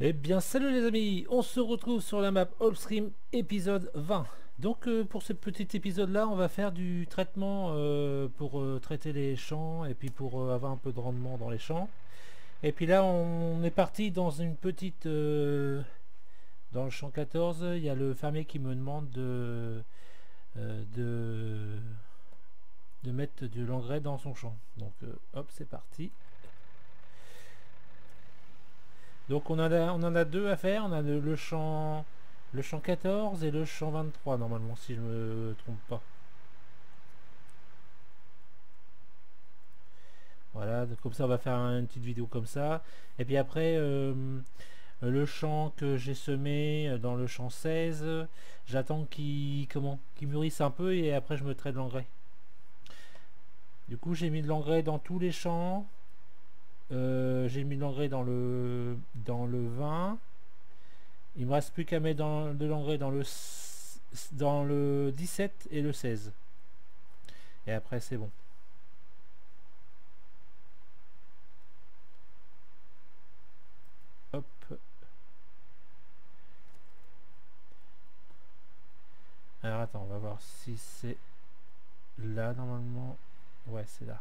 Eh bien salut les amis, on se retrouve sur la map Allstream épisode 20. Donc pour ce petit épisode là on va faire du traitement pour traiter les champs et puis pour avoir un peu de rendement dans les champs. Et puis là on est parti dans une petite dans le champ 14, il y a le fermier qui me demande euh, de, de mettre de l'engrais dans son champ. Donc hop c'est parti. Donc on en a deux à faire, on a le champ 14 et le champ 23 normalement si je me trompe pas. Voilà, donc comme ça on va faire une petite vidéo comme ça. Et puis après le champ que j'ai semé dans le champ 16, j'attends qu'il mûrisse un peu et après je mettrai de l'engrais. Du coup j'ai mis de l'engrais dans tous les champs. J'ai mis de l'engrais dans le 20. Il me reste plus qu'à mettre de l'engrais dans le 17 et le 16. Et après c'est bon. Hop. Alors attends, on va voir si c'est là normalement. Ouais, c'est là.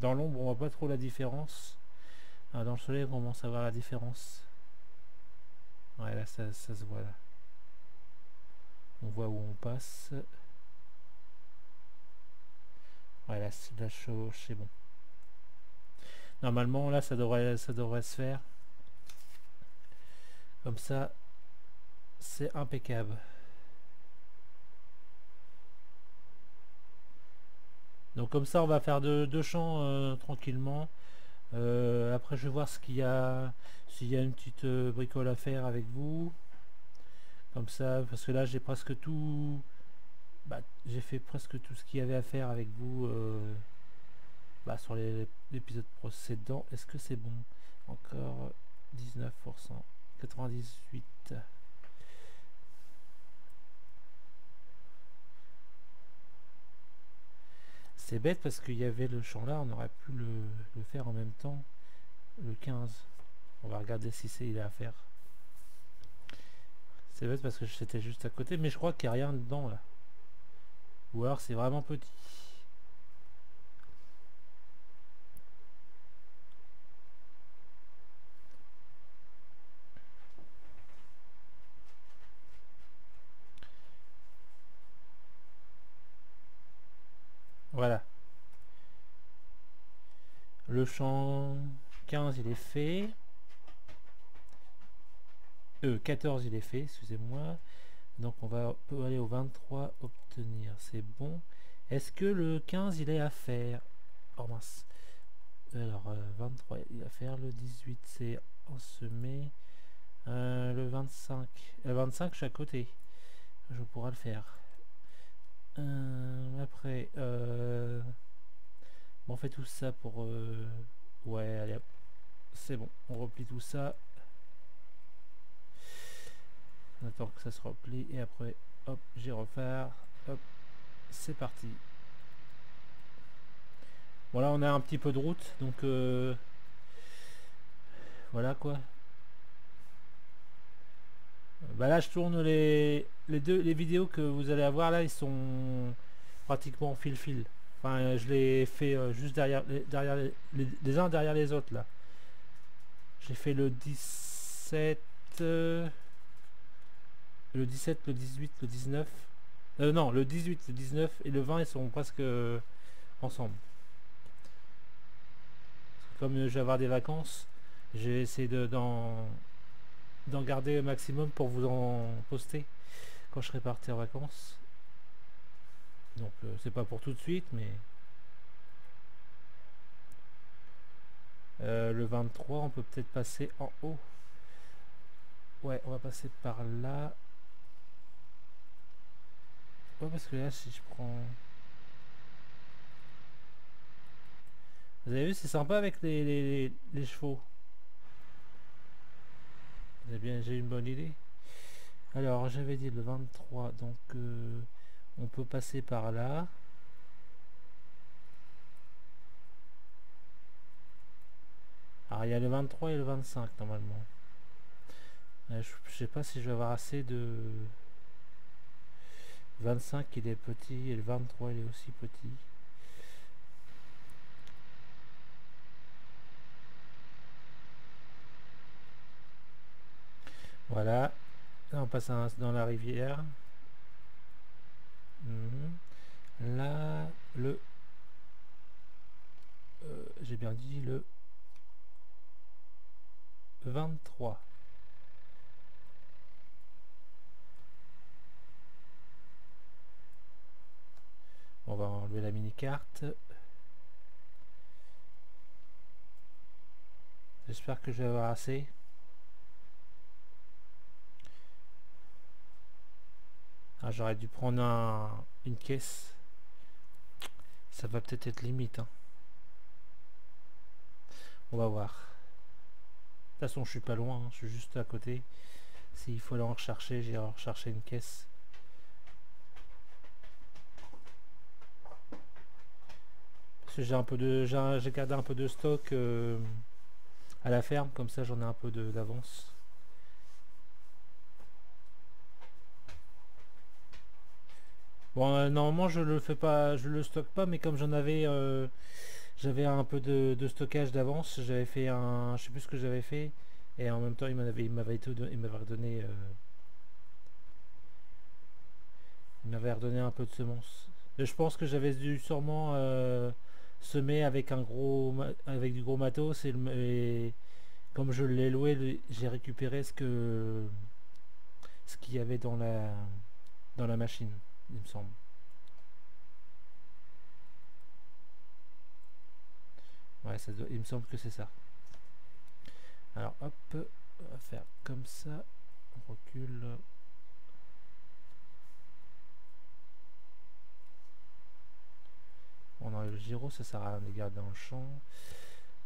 Dans l'ombre, on voit pas trop la différence. Ah, dans le soleil, on commence à voir la différence. Ouais, là, ça se voit là. On voit où on passe. Ouais, là, c'est bon. Normalement, là, ça devrait se faire. Comme ça, c'est impeccable. Donc comme ça, on va faire deux champs tranquillement. Après, je vais voir s'il y a une petite bricole à faire avec vous. Comme ça, parce que là, j'ai presque tout. Bah, j'ai fait presque tout ce qu'il y avait à faire avec vous sur l'épisode précédent. Est-ce que c'est bon? Encore 19%, 98. C'est bête parce qu'il y avait le champ là, on aurait pu le faire en même temps. Le 15. On va regarder si il est à faire. C'est bête parce que c'était juste à côté, mais je crois qu'il n'y a rien dedans là. Ou alors c'est vraiment petit. Voilà. Le champ 15 il est fait. 14 il est fait, excusez-moi. Donc peut aller au 23, obtenir, c'est bon. Est-ce que le 15 il est à faire? Oh mince. Alors 23 il est à faire, le 18 c'est ensemé. Le 25. Le 25 je suis à côté. Je pourrai le faire. Après bon, on fait tout ça pour ouais allez hop. C'est bon, on replie tout ça. On attend que ça se replie et après hop j'y refaire. Hop, c'est parti. Voilà, on a un petit peu de route donc voilà quoi. Bah là je tourne les vidéos que vous allez avoir là, ils sont pratiquement en fil. Enfin je les fais juste derrière les uns derrière les autres là. J'ai fait le 17, le 17, le 18, le 19. Non, le 18, le 19 et le 20 ils sont presque ensemble. Comme je vais avoir des vacances, j'ai essayé d'en garder le maximum pour vous en poster quand je serai parti en vacances. Donc c'est pas pour tout de suite, mais le 23 on peut peut-être passer en haut. Ouais, on va passer par là. Ouais, parce que là si je prends, vous avez vu, c'est sympa avec les chevaux. Vous avez bien, j'ai une bonne idée. Alors j'avais dit le 23, donc On peut passer par là. Alors il y a le 23 et le 25 normalement. Je sais pas si je vais avoir assez de... 25 il est petit et le 23 il est aussi petit. Voilà. Là on passe dans la rivière. Là, le... j'ai bien dit le 23. On va enlever la mini-carte. J'espère que je vais avoir assez. Ah, j'aurais dû prendre une caisse. Ça va peut-être être limite. Hein. On va voir. De toute façon, je suis pas loin. Hein. Je suis juste à côté. S'il faut aller en rechercher, j'irai en rechercher une caisse. Parce que j'ai un peu de, j'ai gardé un peu de stock à la ferme. Comme ça, j'en ai un peu d'avance. Bon, normalement je le fais pas, je le stocke pas, mais comme j'avais un peu de stockage d'avance, j'avais fait un, je sais plus ce que j'avais fait, et en même temps il m'avait redonné un peu de semences. Et je pense que j'avais dû sûrement semer avec avec du gros matos et comme je l'ai loué, j'ai récupéré ce qu'il y avait dans la machine, il me semble. Ouais, il me semble que c'est ça. Alors hop, on va faire comme ça, on recule. On enlève le gyro, ça sert à rien de les garder dans le champ.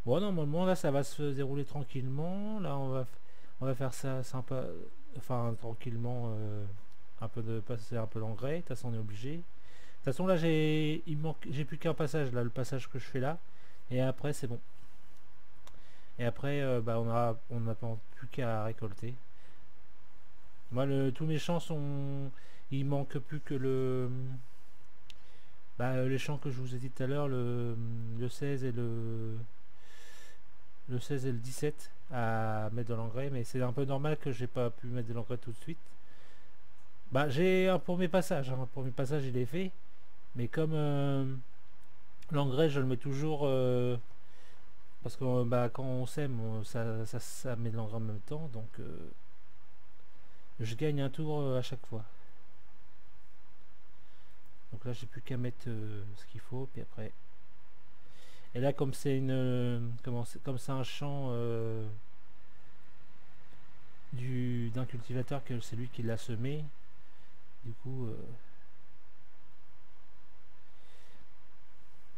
Bon, normalement là ça va se dérouler tranquillement. Là on va faire ça sympa, enfin tranquillement, un peu de passer un peu l'engrais. De toute façon on est obligé. De toute façon là j'ai plus qu'un passage là, le passage que je fais là, et après c'est bon. Et après bah, on n'a plus qu'à récolter. Moi tous mes champs sont, il manque plus que les champs que je vous ai dit tout à l'heure, le 16 et le 16 et le 17 à mettre de l'engrais, mais c'est un peu normal que j'ai pas pu mettre de l'engrais tout de suite. Bah j'ai un premier passage, hein, premier passage il est fait, mais comme l'engrais je le mets toujours parce que bah, quand on sème ça met de l'engrais en même temps, donc je gagne un tour à chaque fois. Donc là j'ai plus qu'à mettre ce qu'il faut, puis après. Et là comme c'est comme c'est un champ d'un cultivateur, que c'est lui qui l'a semé, du coup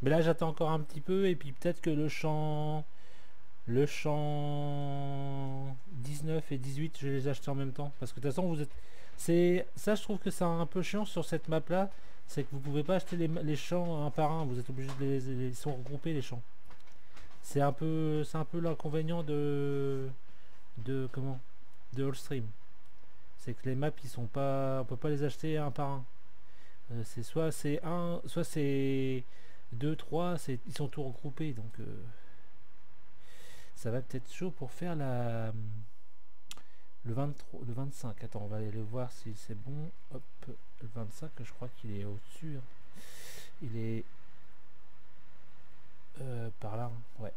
mais là j'attends encore un petit peu, et puis peut-être que le champ 19 et 18 je vais les acheter en même temps, parce que de toute façon c'est ça, je trouve que c'est un peu chiant sur cette map là, c'est que vous pouvez pas acheter les champs un par un, vous êtes obligé de ils sont regroupés les champs. C'est un peu l'inconvénient de comment de Allstream, c'est que les maps ils sont pas, on peut pas les acheter un par un. C'est soit c'est 2 3, ils sont tous regroupés, donc ça va peut-être chaud pour faire le 23, le 25. Attends, on va aller le voir si c'est bon. Hop, le 25, je crois qu'il est au-dessus. Hein. Il est par là, hein. Ouais.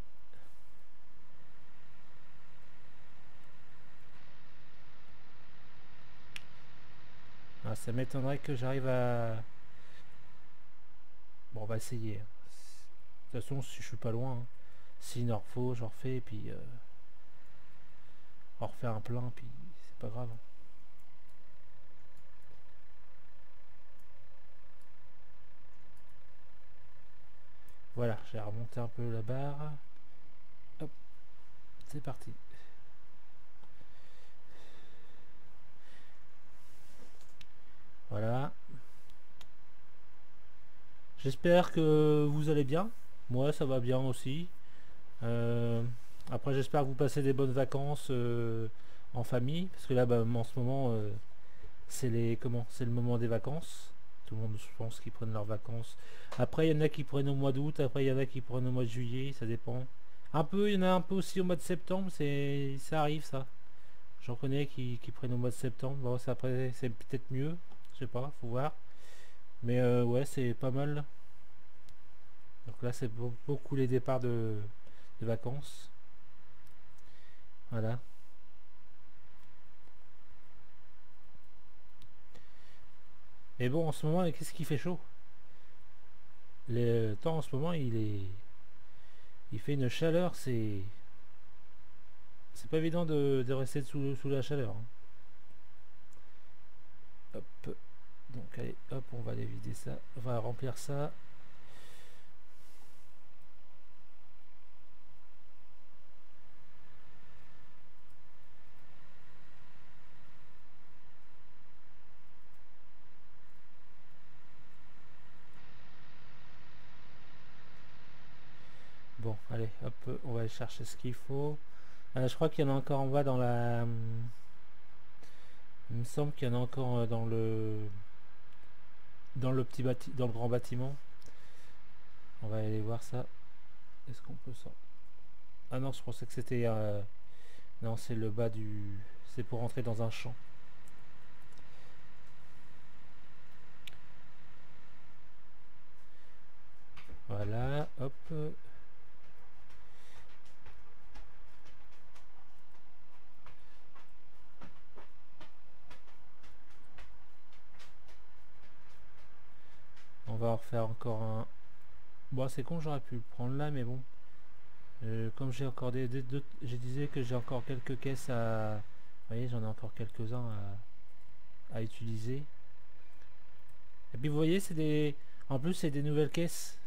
Ah, ça m'étonnerait que j'arrive à... Bon, on va essayer. De toute façon, si je suis pas loin, hein. S'il en faut, j'en refais, et puis on refait un plein, puis c'est pas grave. Voilà, j'ai remonté un peu la barre. Hop, c'est parti. Voilà. J'espère que vous allez bien. Moi, ça va bien aussi. Euh, Après, j'espère que vous passez des bonnes vacances en famille, parce que là, bah, en ce moment, c'est le moment des vacances. Tout le monde, je pense, qu'ils prennent leurs vacances. Après, il y en a qui prennent au mois d'août. Après, il y en a qui prennent au mois de juillet. Ça dépend. Un peu, il y en a un peu aussi au mois de septembre. Ça arrive, ça. J'en connais qui prennent au mois de septembre. Bon, ça, après, c'est peut-être mieux. Je sais pas, faut voir. Mais ouais, c'est pas mal. Donc là, c'est beaucoup les départs de vacances. Voilà. Mais bon, en ce moment, qu'est-ce qui fait chaud? Le temps en ce moment, il fait une chaleur, c'est pas évident de rester sous la chaleur, hein. Hop. Donc allez, hop, on va aller vider ça. On va remplir ça. Bon, allez, hop, on va aller chercher ce qu'il faut. Je crois qu'il y en a encore en bas dans la. Il me semble qu'il y en a encore dans le grand bâtiment. On va aller voir ça. Est-ce qu'on peut ça? Ah non, je pensais que c'était non, c'est le bas du. C'est pour entrer dans un champ. Voilà, hop. On va en refaire encore un. Bon, c'est con, j'aurais pu le prendre là, mais bon. Comme j'ai encore je disais que j'ai encore quelques caisses à. Vous voyez, j'en ai encore quelques-uns à utiliser. Et puis vous voyez, c'est des. En plus, c'est des nouvelles caisses.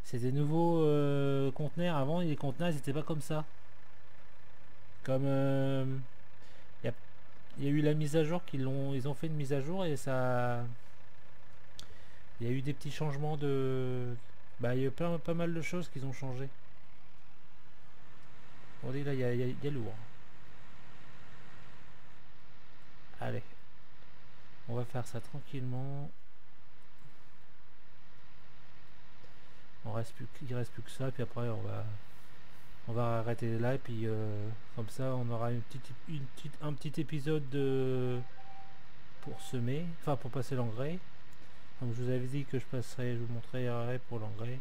C'est des nouveaux conteneurs. Avant, les conteneurs, ils étaient pas comme ça. Comme il y a eu la mise à jour ils ont fait une mise à jour et ça, il y a eu des petits changements de, bah il y a pas mal de choses qu'ils ont changé. Regardez là, il y a lourd. Allez, on va faire ça tranquillement. Il reste plus que ça, puis après on va arrêter là et puis comme ça on aura un petit épisode pour semer, enfin pour passer l'engrais. Comme je vous avais dit que je vous montrerai pour l'engrais.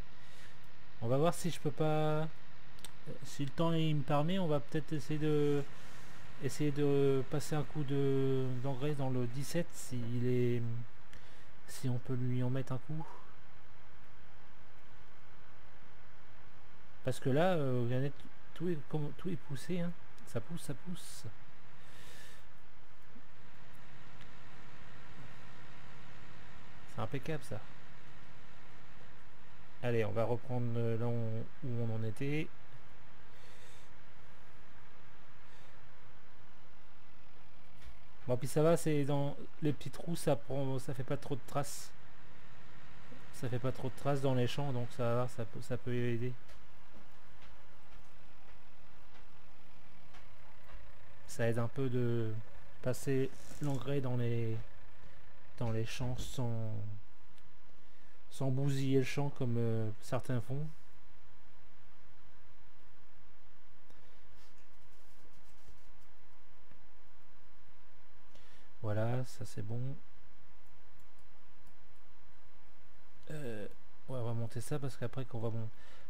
On va voir si je peux pas, si le temps il me permet, on va peut-être essayer de passer un coup d'engrais dans le 17 si on peut lui en mettre un coup. Parce que là, tout est poussé, hein. Ça pousse, ça pousse. C'est impeccable ça. Allez, on va reprendre là où on en était. Bon, puis ça va, c'est dans les petits trous, ça fait pas trop de traces. Ça fait pas trop de traces dans les champs, donc ça va, ça peut aider. Ça aide un peu de passer l'engrais dans les champs sans bousiller le champ comme certains font. Voilà, ça c'est bon. Ouais, on va monter ça parce qu'après quand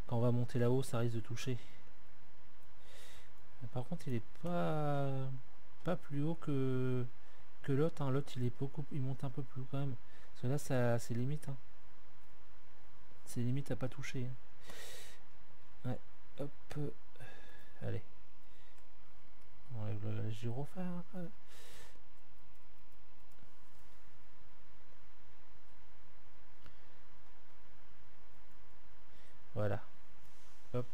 on va monter là-haut, ça risque de toucher. Mais par contre, il est pas plus haut que l'autre, hein. L'autre, il monte un peu plus haut quand même. Parce que là, c'est limite, hein. C'est limite à pas toucher, hein. Ouais, hop. Allez. On enlève le gyrophare. Voilà. Hop.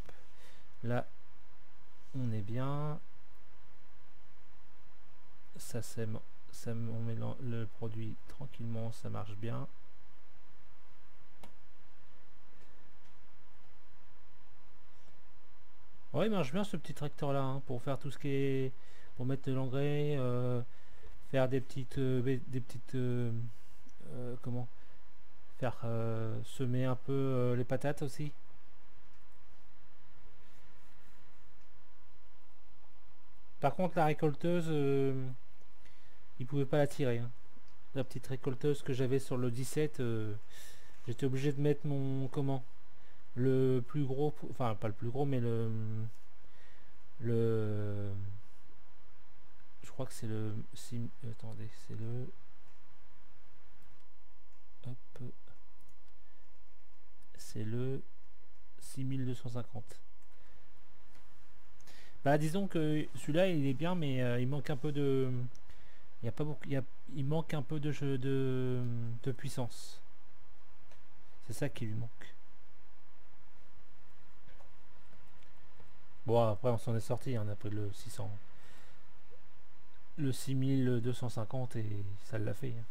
Là, on est bien. Ça sème. On met le produit tranquillement, ça marche bien. Ouais, il marche bien ce petit tracteur là, hein, pour faire tout ce qui est... Pour mettre de l'engrais, faire comment faire semer un peu les patates aussi. Par contre, la récolteuse, il pouvait pas la tirer, hein. La petite récolteuse que j'avais sur le 17, j'étais obligé de mettre mon comment le plus gros, enfin pas le plus gros, mais le je crois que c'est le attendez, c'est le hop, c'est le 6250. Bah disons que celui-là il est bien, mais il manque un peu de, il y a pas beaucoup, il manque un peu de jeu de puissance. C'est ça qui lui manque. Bon, après on s'en est sorti, on a pris le 600, le 6250 et ça l'a fait, hein.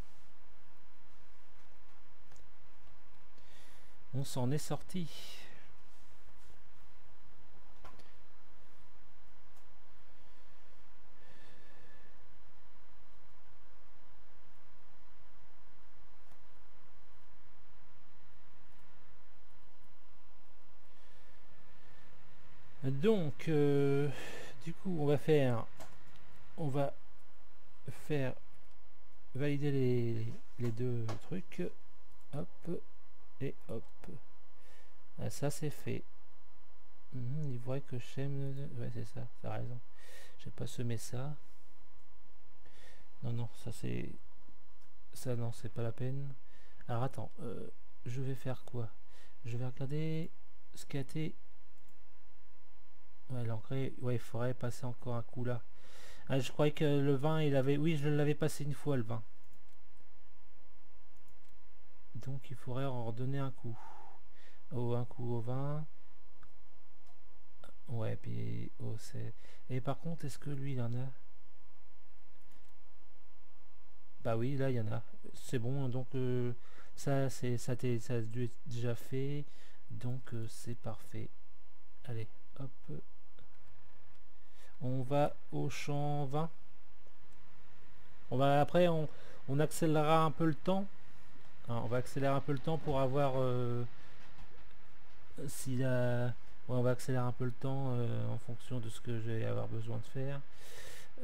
On s'en est sorti. Donc, du coup, on va faire valider les deux trucs. Hop et hop. Ah, ça c'est fait. Il faudrait que j'aime. Ouais, c'est ça. T'as raison. J'ai pas semé ça. Non, non, ça c'est. Ça non, c'est pas la peine. Alors attends, je vais faire quoi? Je vais regarder ce qui a été. Ouais, l'engrais. Ouais, il faudrait passer encore un coup là. Ah, je croyais que le vin, il avait... Oui, je l'avais passé une fois, le vin. Donc, il faudrait en redonner un coup. Oh, un coup au vin. Ouais, puis... Oh, c'est... Et par contre, est-ce que lui, il en a? Bah oui, là, il y en a. C'est bon, donc... ça, ça a dû être déjà fait. Donc, c'est parfait. Allez, hop. On va au champ 20. Après, on accélérera un peu le temps. Hein, on va accélérer un peu le temps pour avoir si la ouais, on va accélérer un peu le temps en fonction de ce que je vais avoir besoin de faire.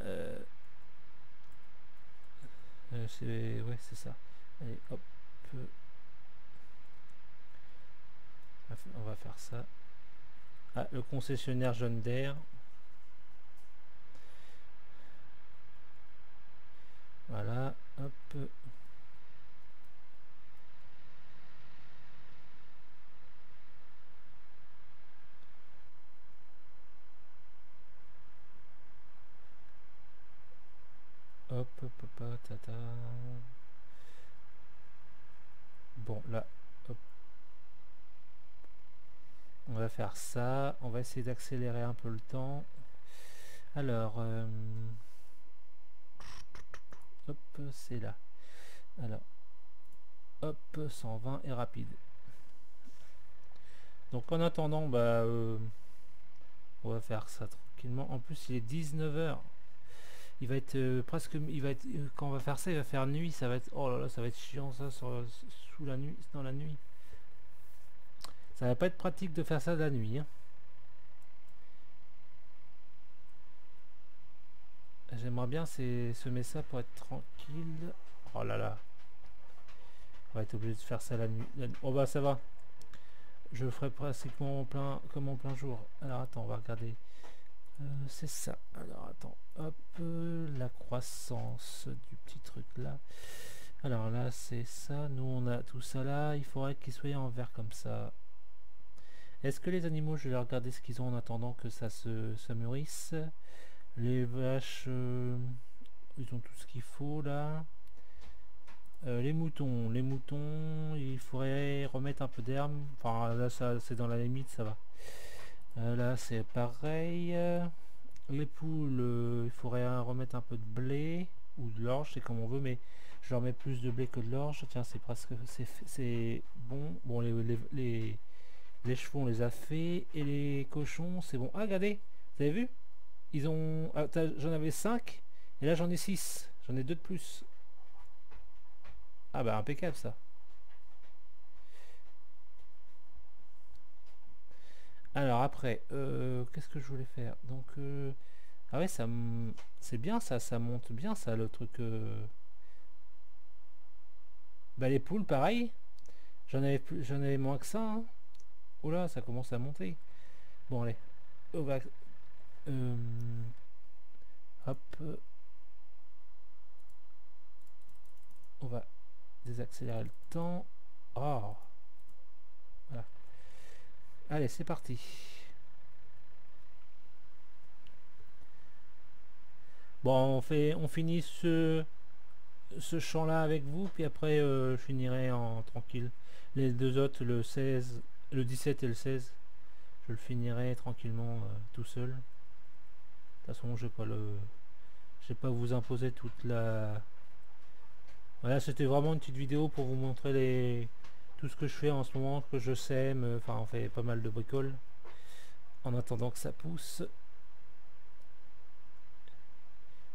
euh, ouais, c'est ça. Allez, hop, on va faire ça. Ah, le concessionnaire John Deere. Voilà, hop. Hop, hop, hop, tata. Bon, là, hop. On va faire ça. On va essayer d'accélérer un peu le temps. Alors, hop, c'est là. Alors, hop, 120 et rapide. Donc en attendant, bah, on va faire ça tranquillement. En plus, il est 19 h. Il va être presque, il va être, quand on va faire ça, il va faire nuit. Ça va être, oh là là, ça va être chiant ça sous la nuit, dans la nuit. Ça va pas être pratique de faire ça de la nuit, hein. J'aimerais bien semer ça pour être tranquille. Oh là là. On va être obligé de faire ça la nuit. Oh bah ça va. Je ferai pratiquement comme en plein jour. Alors attends, on va regarder. C'est ça. Alors attends. Hop. La croissance du petit truc là. Alors là c'est ça. Nous on a tout ça là. Il faudrait qu'ils soient en vert comme ça. Est-ce que les animaux, je vais regarder ce qu'ils ont en attendant que ça se mûrisse. Les vaches, ils ont tout ce qu'il faut là. Les moutons, il faudrait remettre un peu d'herbe. Enfin là ça c'est dans la limite, ça va. Là c'est pareil. Les poules, il faudrait remettre un peu de blé ou de l'orge, c'est comme on veut, mais je leur mets plus de blé que de l'orge. Tiens, c'est presque c'est bon. Bon, les Les chevaux on les a fait. Et les cochons c'est bon. Ah regardez, vous avez vu, ils ont... Ah, j'en avais 5 et là j'en ai 6. J'en ai 2 de plus. Ah bah impeccable ça. Alors après, qu'est-ce que je voulais faire? Donc ah ouais, c'est bien ça, ça monte bien ça le truc. Bah les poules pareil. J'en avais moins que ça, hein. Oula, ça commence à monter. Bon allez, on va hop, on va désaccélérer le temps. Oh, voilà. Allez, c'est parti. Bon, on finit ce champ là avec vous, puis après je finirai en tranquille. Les deux autres, le 16, le 17 et le 16, je le finirai tranquillement tout seul. De toute façon, je vais pas vous imposer toute la... Voilà, c'était vraiment une petite vidéo pour vous montrer tout ce que je fais en ce moment, que je sème. Enfin, on fait pas mal de bricoles en attendant que ça pousse.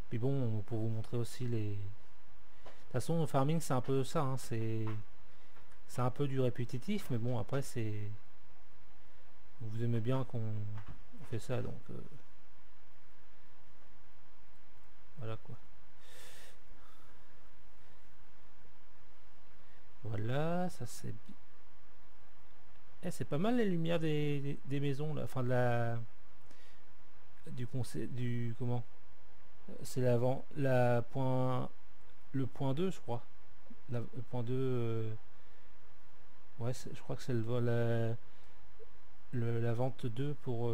Puis bon, pour vous montrer aussi les... De toute façon, le farming c'est un peu ça, hein, c'est un peu du répétitif, mais bon après c'est... Vous aimez bien qu'on fait ça, donc voilà quoi. Voilà, ça c'est... c'est pas mal les lumières des maisons là, enfin de la... Du conseil... Du... Comment? C'est l'avant... La point... Le point 2 je crois. Le point 2... Ouais, je crois que c'est la vente 2 pour...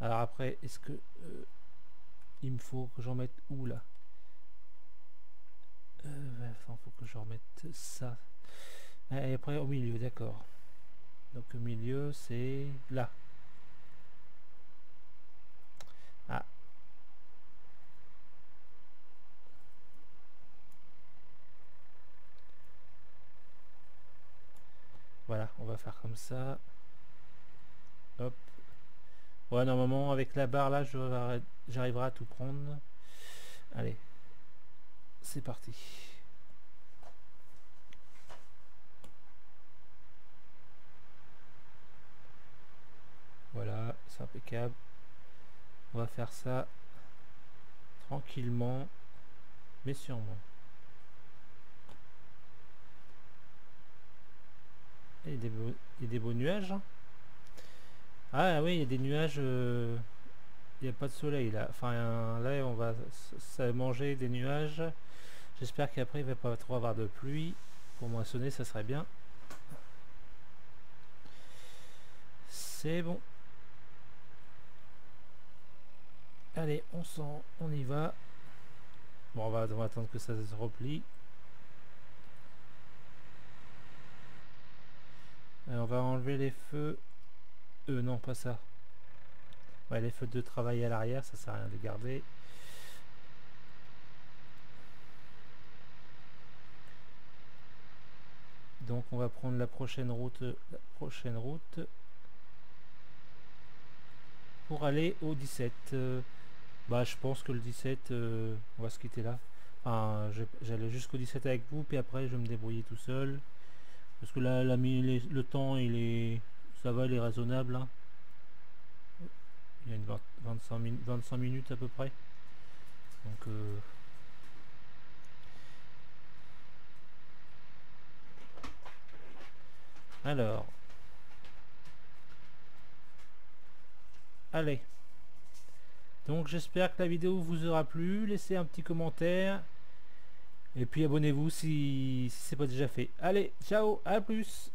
Alors après, est-ce que... il me faut que j'en mette où là? Enfin, faut que je remette ça. Et après au milieu, d'accord. Donc au milieu c'est là. Ah. Voilà, on va faire comme ça. Hop. Ouais, normalement avec la barre là, j'arriverai à tout prendre. Allez. C'est parti. Voilà, c'est impeccable. On va faire ça tranquillement, mais sûrement. Et il y a des beaux nuages. Ah oui, il y a des nuages. Il n'y a pas de soleil là. Enfin là, on va manger des nuages. J'espère qu'après il va pas trop avoir de pluie. Pour moissonner, ça serait bien. C'est bon. Allez, on y va. Bon, on va attendre que ça se replie. Alors, on va enlever les feux. Non, pas ça. Ouais, les feux de travail à l'arrière, ça sert à rien de garder. Donc, on va prendre la prochaine route pour aller au 17. Bah, je pense que le 17, on va se quitter là. Enfin, j'allais jusqu'au 17 avec vous, puis après, je vais me débrouiller tout seul. Parce que là, le temps, ça va, il est raisonnable. Hein. Il y a une 25 minutes à peu près. Donc, alors, allez. Donc j'espère que la vidéo vous aura plu. Laissez un petit commentaire. Et puis abonnez-vous si c'est pas déjà fait. Allez, ciao, à plus.